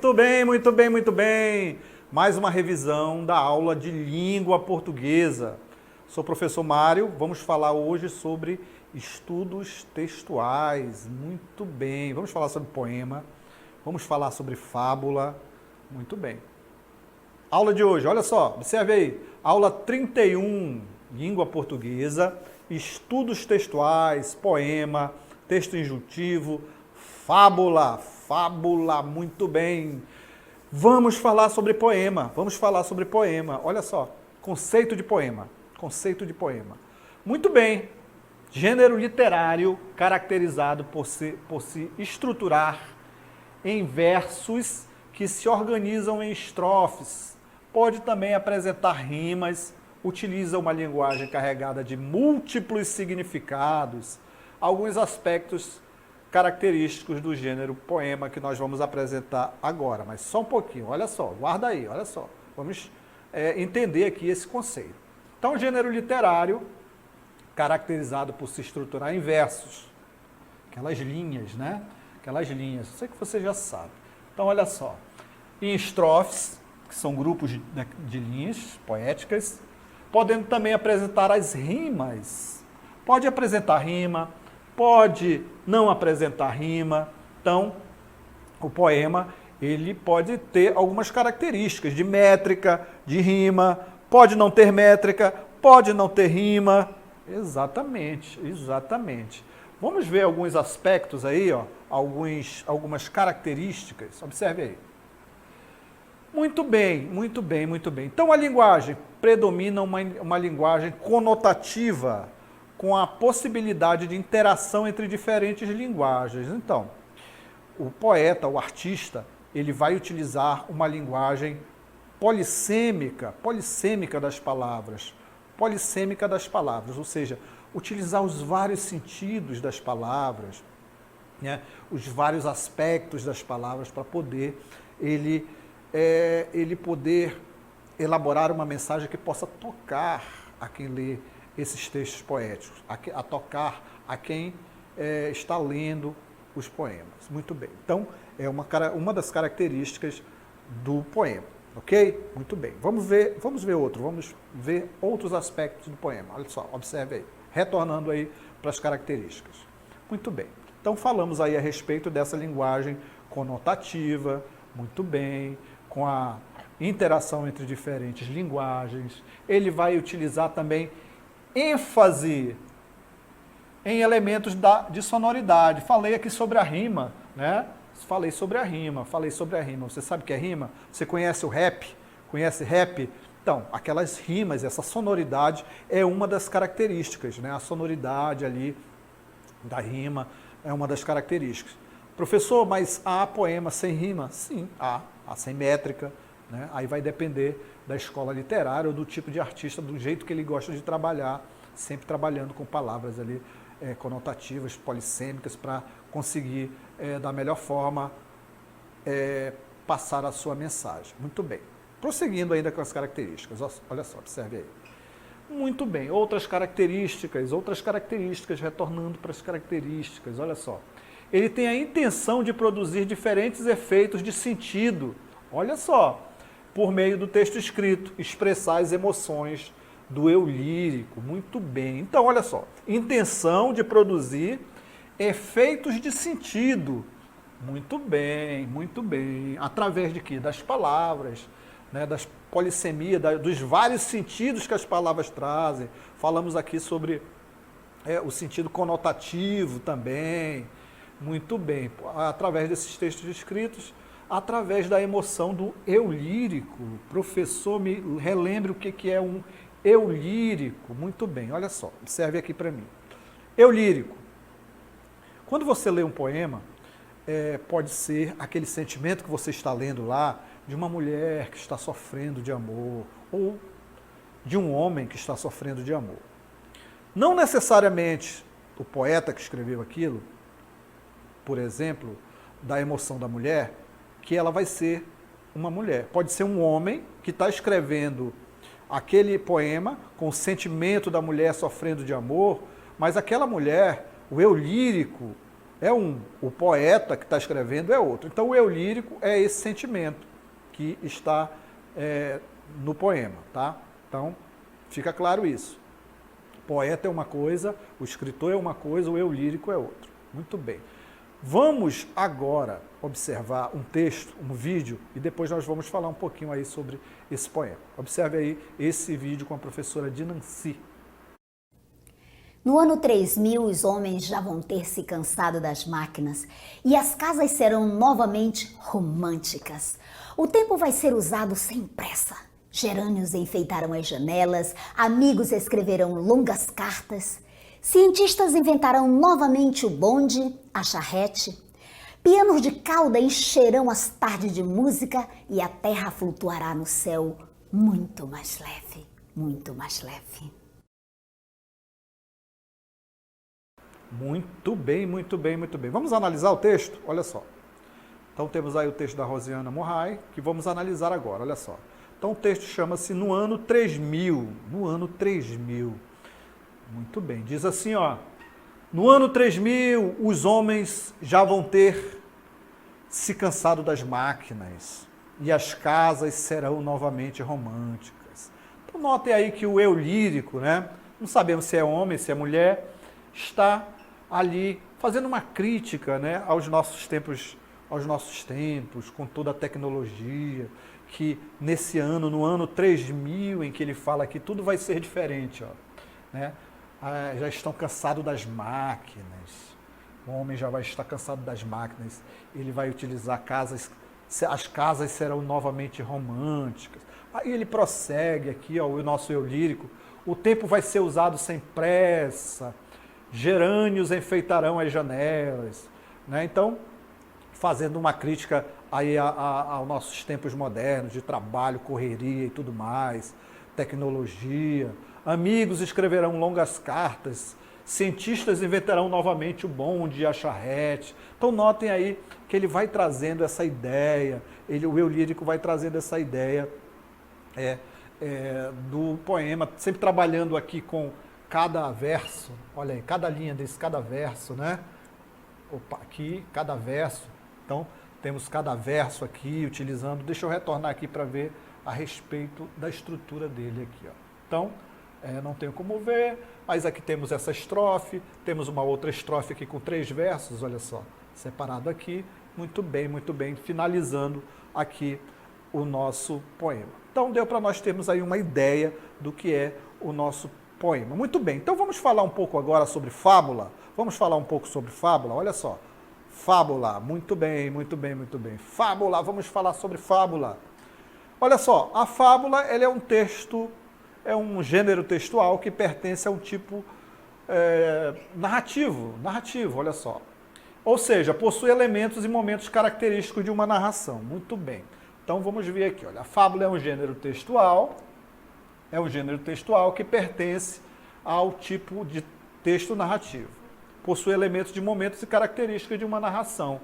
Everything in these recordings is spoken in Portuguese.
Muito bem, muito bem, muito bem. Mais uma revisão da aula de língua portuguesa. Sou o professor Mário, vamos falar hoje sobre estudos textuais. Muito bem, vamos falar sobre poema, vamos falar sobre fábula. Muito bem. Aula de hoje, olha só, observe aí. Aula 31, língua portuguesa, estudos textuais, poema, texto injuntivo, fábula, muito bem. Vamos falar sobre poema, olha só, conceito de poema. Muito bem, gênero literário caracterizado por se estruturar em versos que se organizam em estrofes. Pode também apresentar rimas, utiliza uma linguagem carregada de múltiplos significados, alguns aspectos característicos do gênero poema que nós vamos apresentar agora. Mas só um pouquinho, olha só, guarda aí, olha só. Vamos entender aqui esse conceito. Então, gênero literário, caracterizado por se estruturar em versos. Aquelas linhas, né? Aquelas linhas, sei que você já sabe. Então, olha só. Em estrofes, que são grupos de linhas poéticas, podendo também apresentar as rimas. Pode apresentar rima, pode não apresentar rima. Então, o poema, ele pode ter algumas características de métrica, de rima, pode não ter métrica, pode não ter rima. Exatamente. Vamos ver alguns aspectos aí, ó, algumas características. Observe aí. Muito bem. Então, a linguagem predomina uma linguagem conotativa, com a possibilidade de interação entre diferentes linguagens. Então, o poeta, o artista, ele vai utilizar uma linguagem polissêmica das palavras, ou seja, utilizar os vários sentidos das palavras, né, os vários aspectos das palavras para poder ele poder elaborar uma mensagem que possa tocar a quem lê esses textos poéticos, a tocar a quem está lendo os poemas. Muito bem. Então, é uma das características do poema, ok? Muito bem. Vamos ver outros aspectos do poema. Olha só, observe aí. Retornando aí para as características. Muito bem. Então, falamos aí a respeito dessa linguagem conotativa, muito bem, com a interação entre diferentes linguagens. Ele vai utilizar também ênfase em elementos de sonoridade. Falei aqui sobre a rima, né? Falei sobre a rima. Você sabe o que é rima? Você conhece o rap? Conhece rap? Então, aquelas rimas, essa sonoridade é uma das características, né? A sonoridade ali da rima é uma das características. Professor, mas há poema sem rima? Sim, há sem métrica, né? Aí vai depender da escola literária ou do tipo de artista, do jeito que ele gosta de trabalhar, sempre trabalhando com palavras ali conotativas, polissêmicas, para conseguir, da melhor forma, passar a sua mensagem. Muito bem. Prosseguindo ainda com as características, olha só, observe aí. Muito bem, outras características, retornando para as características, olha só. Ele tem a intenção de produzir diferentes efeitos de sentido, olha só, por meio do texto escrito, expressar as emoções do eu lírico. Muito bem. Então, olha só, intenção de produzir efeitos de sentido. Muito bem. Através de quê? Das palavras, né, das polissemias, dos vários sentidos que as palavras trazem. Falamos aqui sobre o sentido conotativo também. Muito bem. Através desses textos escritos, através da emoção do eu lírico. Professor, me relembre o que é um eu lírico. Muito bem, olha só, observe aqui para mim. Eu lírico. Quando você lê um poema, pode ser aquele sentimento que você está lendo lá de uma mulher que está sofrendo de amor ou de um homem que está sofrendo de amor. Não necessariamente o poeta que escreveu aquilo, por exemplo, da emoção da mulher, que ela vai ser uma mulher. Pode ser um homem que está escrevendo aquele poema com o sentimento da mulher sofrendo de amor, mas aquela mulher, o eu lírico, o poeta que está escrevendo é outro. Então o eu lírico é esse sentimento que está no poema, tá? Então fica claro isso. O poeta é uma coisa, o escritor é uma coisa, o eu lírico é outro. Muito bem. Vamos agora observar um texto, um vídeo, e depois nós vamos falar um pouquinho aí sobre esse poema. Observe aí esse vídeo com a professora Dinanci. No ano 3000, os homens já vão ter se cansado das máquinas e as casas serão novamente românticas. O tempo vai ser usado sem pressa. Gerânios enfeitarão as janelas, amigos escreverão longas cartas, cientistas inventarão novamente o bonde, a charrete, pianos de cauda encherão as tardes de música e a terra flutuará no céu muito mais leve, muito mais leve. Muito bem, muito bem, muito bem. Vamos analisar o texto? Olha só. Então temos aí o texto da Rosiana Murray, que vamos analisar agora, olha só. Então o texto chama-se No Ano 3000. No Ano 3000. Muito bem. Diz assim, ó. No ano 3000, os homens já vão ter se cansado das máquinas e as casas serão novamente românticas. Então notem aí que o eu lírico, né? Não sabemos se é homem, se é mulher, está ali fazendo uma crítica, né, aos nossos tempos, com toda a tecnologia, que nesse ano, no ano 3000, em que ele fala que tudo vai ser diferente, ó, né? Já estão cansados das máquinas, o homem já vai estar cansado das máquinas, ele vai utilizar casas, as casas serão novamente românticas. Aí ele prossegue aqui, ó, o nosso eu lírico, o tempo vai ser usado sem pressa, gerânios enfeitarão as janelas, né? Então, fazendo uma crítica aí aos nossos tempos modernos, de trabalho, correria e tudo mais, tecnologia. Amigos escreverão longas cartas, cientistas inventarão novamente o bonde e a charrete. Então, notem aí que ele vai trazendo essa ideia, o eu lírico vai trazendo essa ideia do poema, sempre trabalhando aqui com cada verso, olha aí, cada linha desse, cada verso, né? Opa, aqui, cada verso. Então, temos cada verso aqui, utilizando... Deixa eu retornar aqui para ver a respeito da estrutura dele aqui, ó. Então, não tenho como ver, mas aqui temos essa estrofe, temos uma outra estrofe aqui com 3 versos, olha só, separado aqui. Muito bem, finalizando aqui o nosso poema. Então, deu para nós termos aí uma ideia do que é o nosso poema. Muito bem, então vamos falar um pouco agora sobre fábula. Vamos falar um pouco sobre fábula, olha só. Fábula, muito bem. Fábula, vamos falar sobre fábula. Olha só, a fábula ela é um texto, é um gênero textual que pertence a um tipo narrativo, olha só. Ou seja, possui elementos e momentos característicos de uma narração. Muito bem. Então vamos ver aqui, olha, a fábula é um gênero textual, que pertence ao tipo de texto narrativo. Possui elementos de momentos e características de uma narração,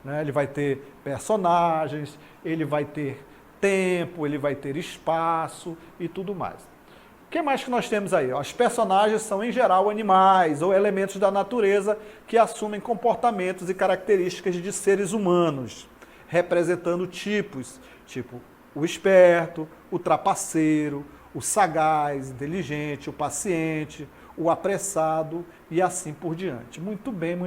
né? Ele vai ter personagens, ele vai ter tempo, ele vai ter espaço e tudo mais. O que mais que nós temos aí? Os personagens são, em geral, animais ou elementos da natureza que assumem comportamentos e características de seres humanos, representando tipos, tipo o esperto, o trapaceiro, o sagaz, inteligente, o paciente, o apressado e assim por diante. Muito bem.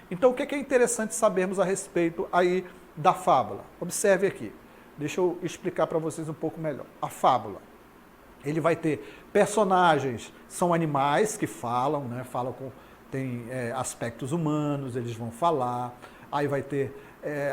Então, o que é interessante sabermos a respeito aí da fábula? Observe aqui. Deixa eu explicar para vocês um pouco melhor. A fábula, ele vai ter personagens, são animais que falam, né? Tem aspectos humanos, eles vão falar. Aí vai ter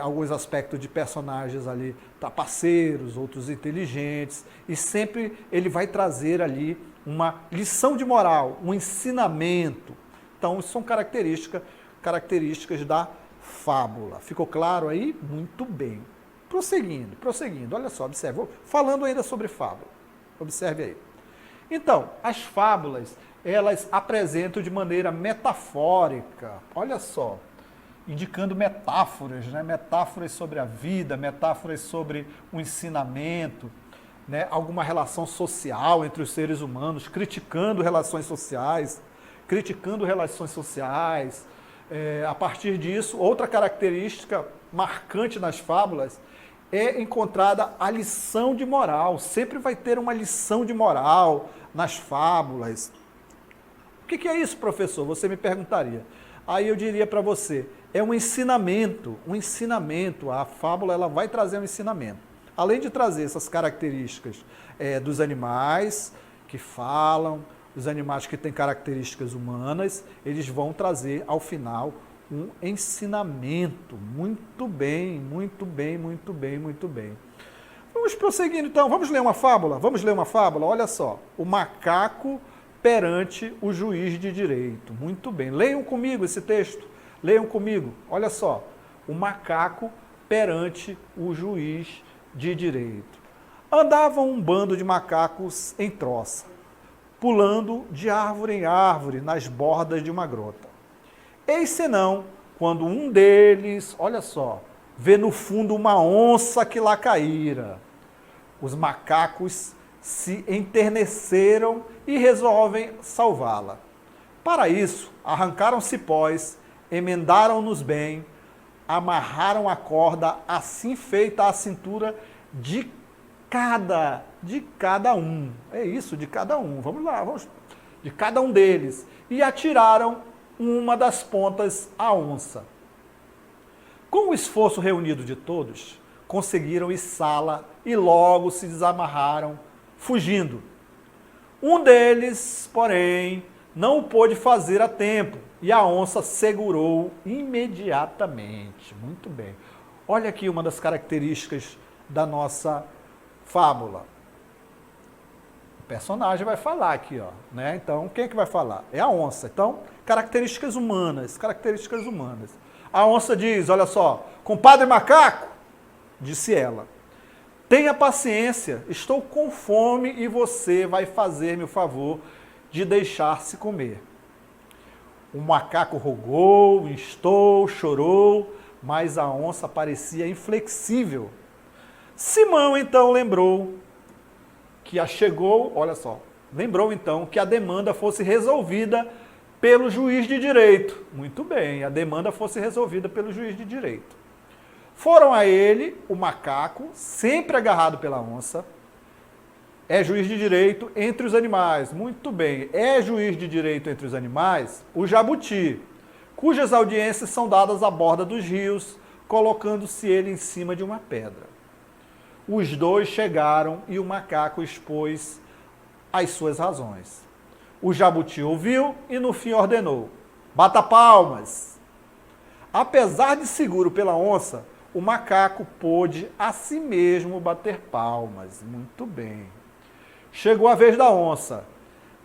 alguns aspectos de personagens ali, trapaceiros, outros inteligentes, e sempre ele vai trazer ali uma lição de moral, um ensinamento. Então, isso são características da fábula. Ficou claro aí? Muito bem. Prosseguindo, olha só, observe. Falando ainda sobre fábula, observe aí. Então, as fábulas, elas apresentam de maneira metafórica, olha só, indicando metáforas, né? Metáforas sobre a vida, metáforas sobre o ensinamento, né? Alguma relação social entre os seres humanos, criticando relações sociais, A partir disso, outra característica marcante nas fábulas é encontrada a lição de moral. Sempre vai ter uma lição de moral nas fábulas. O que é isso, professor? Você me perguntaria. Aí eu diria para você, é um ensinamento, A fábula ela vai trazer um ensinamento. Além de trazer essas características dos animais que falam, os animais que têm características humanas, eles vão trazer ao final um ensinamento. Muito bem, muito bem, muito bem, muito bem. Vamos prosseguindo então, vamos ler uma fábula? Vamos ler uma fábula? Olha só, o macaco perante o juiz de direito. Muito bem, leiam comigo esse texto, leiam comigo. Olha só, o macaco perante o juiz de direito. Andava um bando de macacos em troça, pulando de árvore em árvore nas bordas de uma grota. Eis senão, quando um deles, olha só, vê no fundo uma onça que lá caíra. Os macacos se enterneceram e resolvem salvá-la. Para isso, arrancaram cipós, emendaram-nos bem, amarraram a corda assim feita à cintura de cada um. É isso, de cada um. Vamos lá, de cada um deles. E atiraram uma das pontas à onça. Com o esforço reunido de todos, conseguiram içá-la e logo se desamarraram, fugindo. Um deles, porém, não o pôde fazer a tempo e a onça segurou imediatamente. Muito bem. Olha aqui uma das características da nossa fábula. O personagem vai falar aqui, ó, né? Então, quem é que vai falar? É a onça. Então, características humanas, características humanas. A onça diz, olha só, compadre macaco, disse ela, tenha paciência, estou com fome e você vai fazer-me o favor de deixar-se comer. O macaco rogou, instou, chorou, mas a onça parecia inflexível. Simão então lembrou que que a demanda fosse resolvida pelo juiz de direito. Muito bem, a demanda fosse resolvida pelo juiz de direito. Foram a ele, o macaco, sempre agarrado pela onça, é juiz de direito entre os animais. Muito bem, é juiz de direito entre os animais o jabuti, cujas audiências são dadas à borda dos rios, colocando-se ele em cima de uma pedra. Os dois chegaram e o macaco expôs as suas razões. O jabuti ouviu e no fim ordenou, bata palmas. Apesar de seguro pela onça, o macaco pôde a si mesmo bater palmas. Muito bem. Chegou a vez da onça,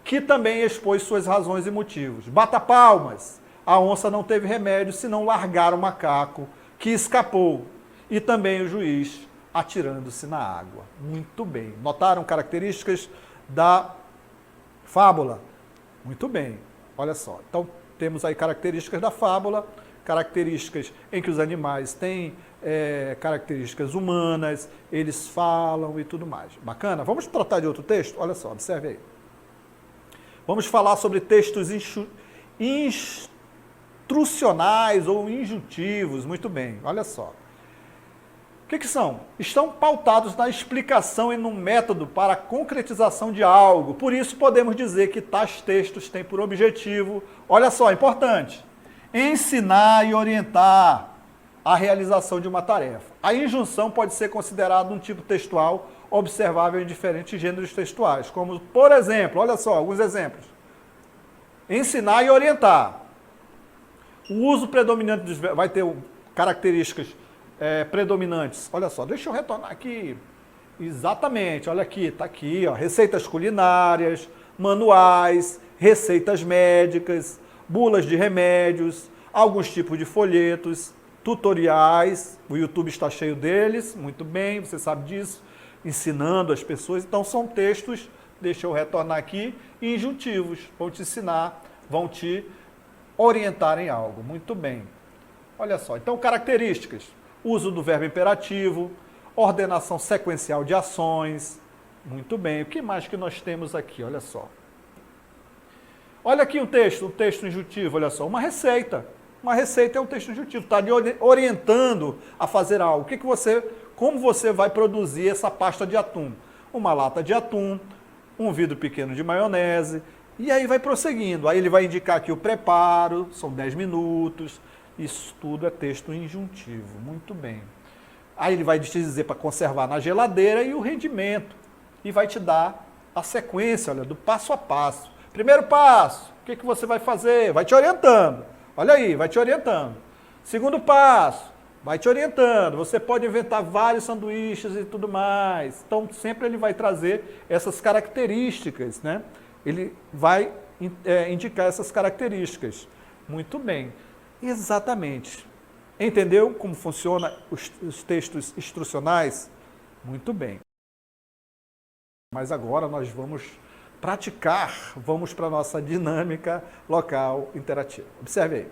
que também expôs suas razões e motivos. Bata palmas. A onça não teve remédio senão largar o macaco, que escapou, e também o juiz atirando-se na água. Muito bem. Notaram características da fábula? Muito bem. Olha só. Então, temos aí características da fábula, características em que os animais têm características humanas, eles falam e tudo mais. Bacana? Vamos tratar de outro texto? Olha só, observe aí. Vamos falar sobre textos instrucionais ou injuntivos. Muito bem, olha só. O que são? Estão pautados na explicação e no método para a concretização de algo. Por isso, podemos dizer que tais textos têm por objetivo, olha só, importante, ensinar e orientar a realização de uma tarefa. A injunção pode ser considerada um tipo textual observável em diferentes gêneros textuais, como, por exemplo, olha só, alguns exemplos. Ensinar e orientar. O uso predominante vai ter características predominantes. Olha só, deixa eu retornar aqui. Exatamente, olha aqui, está aqui, ó, receitas culinárias, manuais, receitas médicas, bulas de remédios, alguns tipos de folhetos, tutoriais, o YouTube está cheio deles, muito bem, você sabe disso, ensinando as pessoas. Então são textos, deixa eu retornar aqui, injuntivos, vão te ensinar, vão te orientar em algo. Muito bem. Olha só, então características, uso do verbo imperativo, ordenação sequencial de ações. Muito bem, o que mais que nós temos aqui? Olha só. Olha aqui um texto injuntivo, olha só, uma receita. Uma receita é um texto injuntivo, está lhe orientando a fazer algo. Como você vai produzir essa pasta de atum? Uma lata de atum, um vidro pequeno de maionese, e aí vai prosseguindo. Aí ele vai indicar aqui o preparo, são 10 minutos, isso tudo é texto injuntivo, muito bem. Aí ele vai te dizer para conservar na geladeira e o rendimento, e vai te dar a sequência, olha, do passo a passo. Primeiro passo, o que você vai fazer? Vai te orientando, olha aí, vai te orientando. Segundo passo, vai te orientando, você pode inventar vários sanduíches e tudo mais. Então, sempre ele vai trazer essas características, né? Ele vai indicar essas características. Muito bem. Exatamente. Entendeu como funciona os textos instrucionais? Muito bem. Mas agora nós vamos praticar, vamos para a nossa dinâmica local interativa. Observe aí.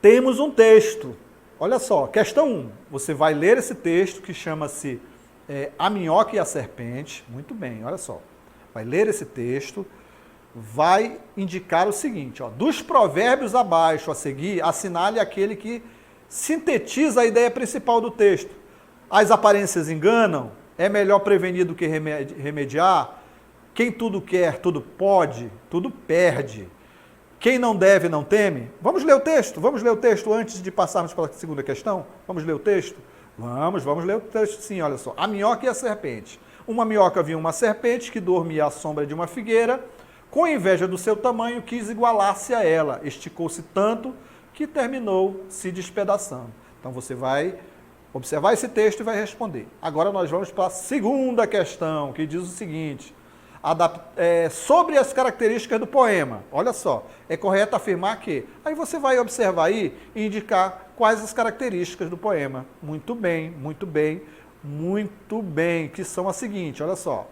Temos um texto. Olha só, questão 1. Você vai ler esse texto que chama-se A Minhoca e a Serpente. Muito bem, olha só. Vai ler esse texto, vai indicar o seguinte, ó, dos provérbios abaixo a seguir, assinale aquele que sintetiza a ideia principal do texto. As aparências enganam, é melhor prevenir do que remediar, quem tudo quer, tudo pode, tudo perde. Quem não deve, não teme. Vamos ler o texto antes de passarmos para a segunda questão? Vamos ler o texto? Vamos ler o texto sim, olha só. A minhoca e a serpente. Uma minhoca viu uma serpente que dormia à sombra de uma figueira, com inveja do seu tamanho, quis igualar-se a ela. Esticou-se tanto que terminou se despedaçando. Então você vai observar esse texto e vai responder. Agora nós vamos para a segunda questão, que diz o seguinte. Sobre as características do poema. Olha só, é correto afirmar que... Aí você vai observar aí e indicar quais as características do poema. Muito bem, muito bem, muito bem, que são as seguintes, olha só.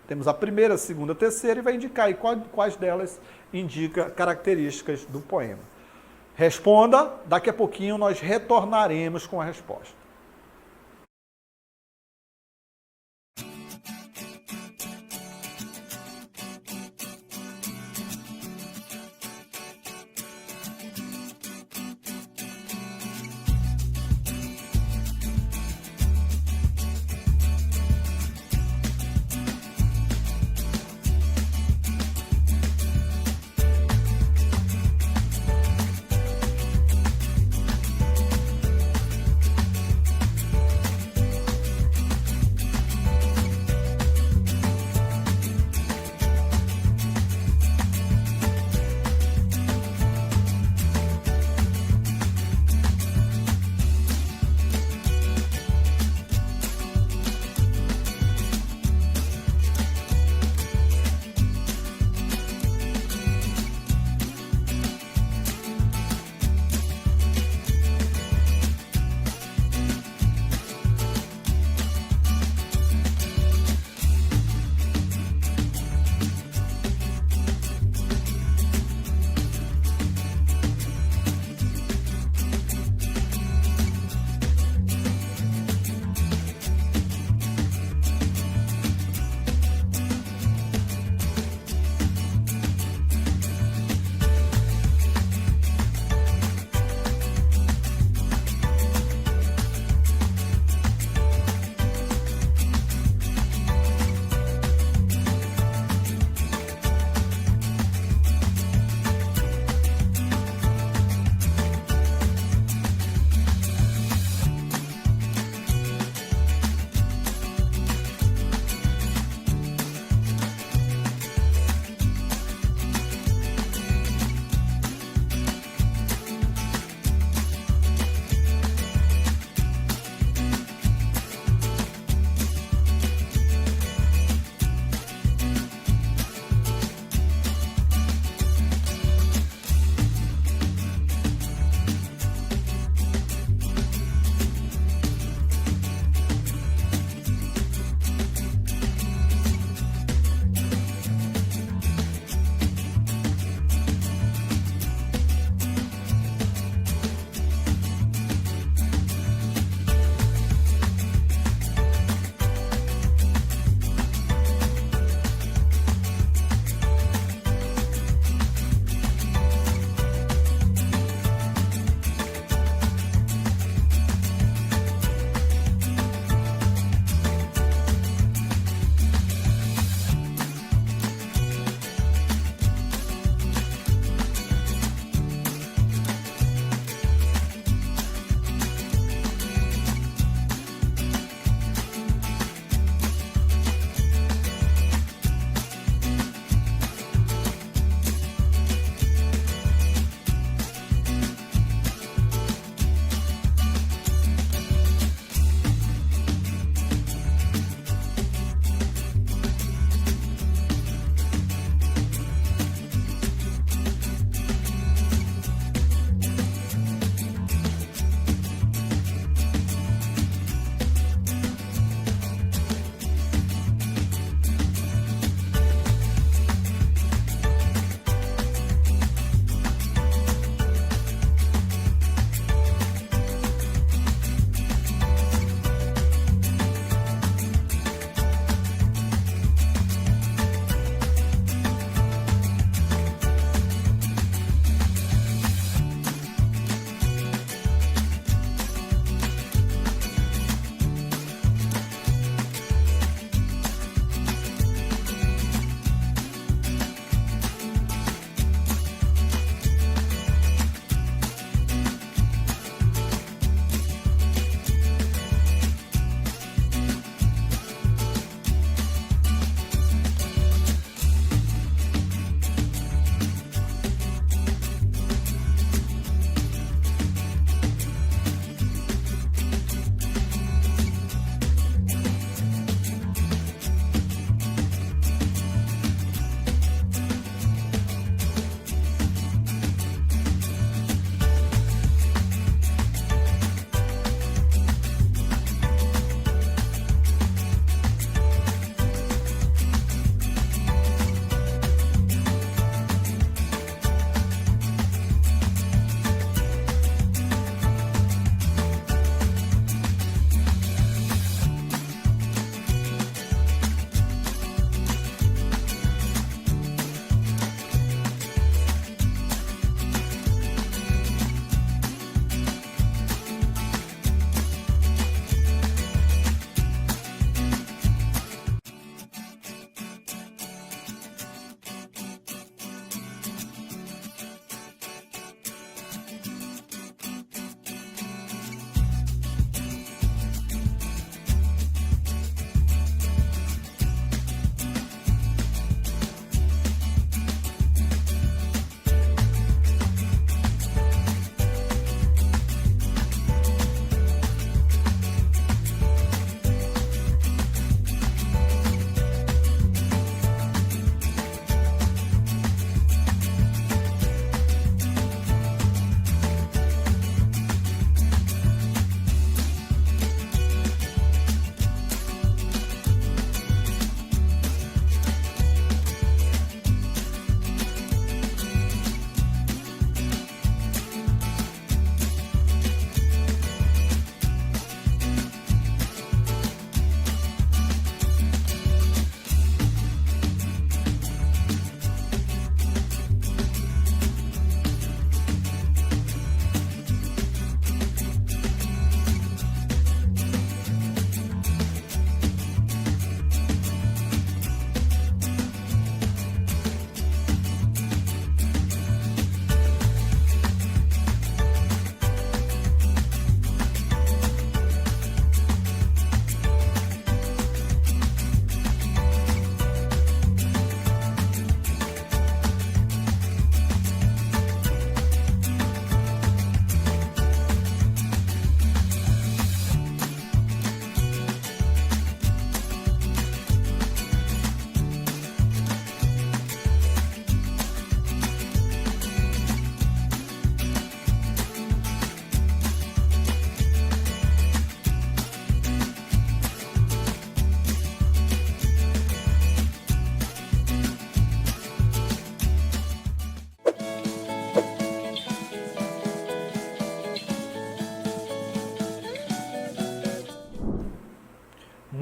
Temos a primeira, a segunda, a terceira e vai indicar aí quais delas indica características do poema. Responda, daqui a pouquinho nós retornaremos com a resposta.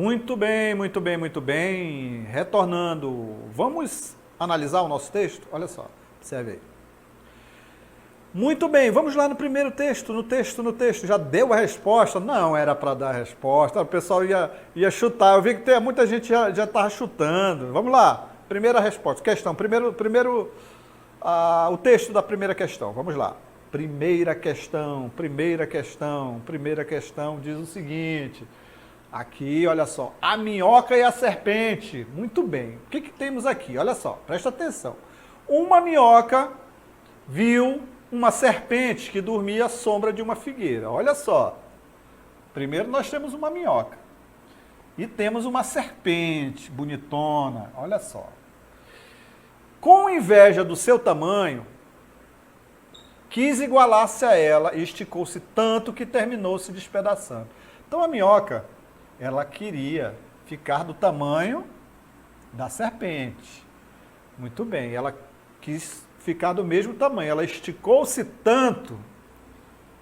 Muito bem, muito bem, muito bem. Retornando, vamos analisar o nosso texto? Olha só, observe aí. Muito bem, vamos lá no primeiro texto, no texto. Já deu a resposta? Não era para dar a resposta, o pessoal ia chutar. Eu vi que muita gente já estava chutando. Vamos lá, primeira resposta, questão. O texto da primeira questão, vamos lá. Primeira questão diz o seguinte... Aqui, olha só, a minhoca e a serpente. Muito bem. O que temos aqui? Olha só, presta atenção. Uma minhoca viu uma serpente que dormia à sombra de uma figueira. Olha só. Primeiro nós temos uma minhoca. E temos uma serpente bonitona. Olha só. Com inveja do seu tamanho, quis igualar-se a ela e esticou-se tanto que terminou se despedaçando. Então a minhoca... ela queria ficar do tamanho da serpente. Muito bem, ela quis ficar do mesmo tamanho. Ela esticou-se tanto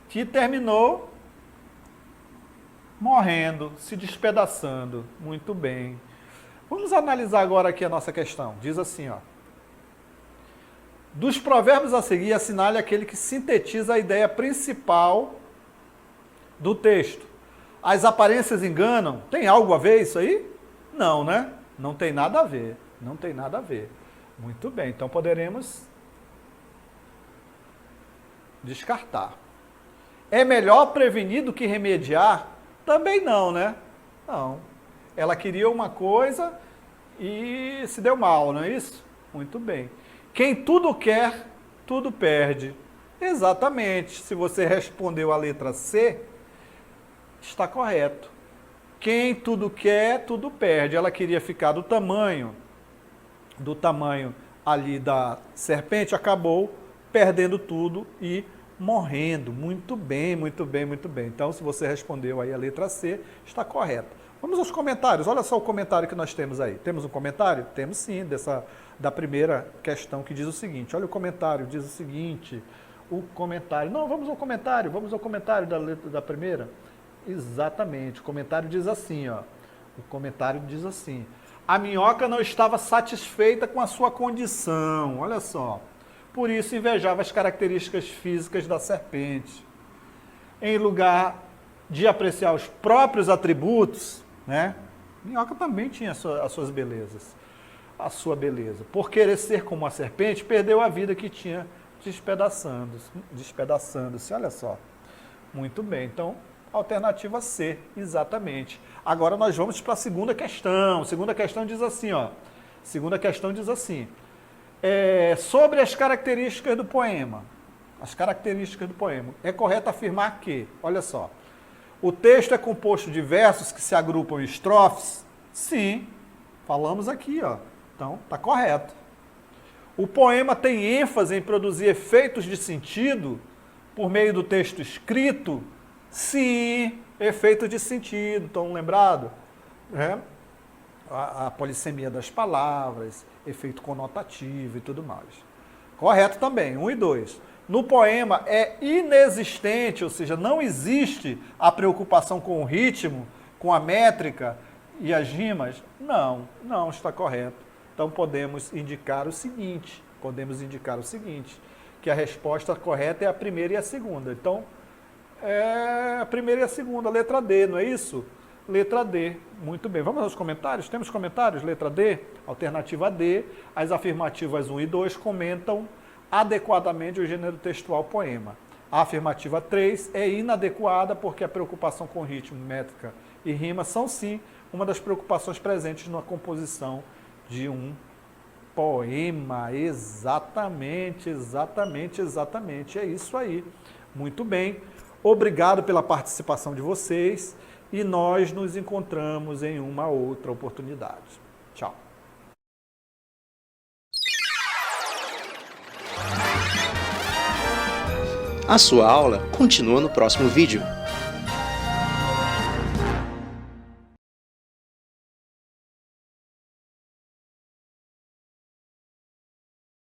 que terminou morrendo, se despedaçando. Muito bem. Vamos analisar agora aqui a nossa questão. Diz assim, ó. Dos provérbios a seguir, assinale aquele que sintetiza a ideia principal do texto. As aparências enganam. Tem algo a ver isso aí? Não, né? Não tem nada a ver. Não tem nada a ver. Muito bem, então poderemos descartar. É melhor prevenir do que remediar? Também não, né? Não. Ela queria uma coisa e se deu mal, não é isso? Muito bem. Quem tudo quer, tudo perde. Exatamente. Se você respondeu a letra C, está correto. Quem tudo quer, tudo perde. Ela queria ficar do tamanho ali da serpente, acabou perdendo tudo e morrendo. Muito bem, muito bem, muito bem. Então, se você respondeu aí a letra C, está correto. Vamos aos comentários. Olha só o comentário que nós temos aí. Temos um comentário? Temos sim, da primeira questão, que diz o seguinte. Olha o comentário, diz o seguinte. Não, vamos ao comentário da primeira. Exatamente, o comentário diz assim, ó. O comentário diz assim: a minhoca não estava satisfeita com a sua condição, olha só. Por isso invejava as características físicas da serpente. Em lugar de apreciar os próprios atributos, né? A minhoca também tinha as suas belezas, a sua beleza. Por querer ser como a serpente, perdeu a vida que tinha despedaçando-se, olha só. Muito bem, então... alternativa C, exatamente. Agora nós vamos para a segunda questão. A segunda questão diz assim, ó. Segunda questão diz assim. Sobre as características do poema. As características do poema. É correto afirmar que, olha só, o texto é composto de versos que se agrupam em estrofes? Sim, falamos aqui, ó. Então, tá correto. O poema tem ênfase em produzir efeitos de sentido por meio do texto escrito? Sim, efeito de sentido, estão lembrados? A polissemia das palavras, efeito conotativo e tudo mais. Correto também, 1 e 2. No poema é inexistente, ou seja, não existe a preocupação com o ritmo, com a métrica e as rimas? Não, não está correto. Então podemos indicar o seguinte, que a resposta correta é a primeira e a segunda. Então, a primeira e a segunda, letra D, não é isso? Letra D, muito bem. Vamos aos comentários? Temos comentários? Letra D, alternativa D. As afirmativas 1 e 2 comentam adequadamente o gênero textual poema. A afirmativa 3 é inadequada porque a preocupação com ritmo, métrica e rima são, sim, uma das preocupações presentes na composição de um poema. Exatamente, exatamente, exatamente. É isso aí. Muito bem. Obrigado pela participação de vocês e nós nos encontramos em uma outra oportunidade. Tchau. A sua aula continua no próximo vídeo.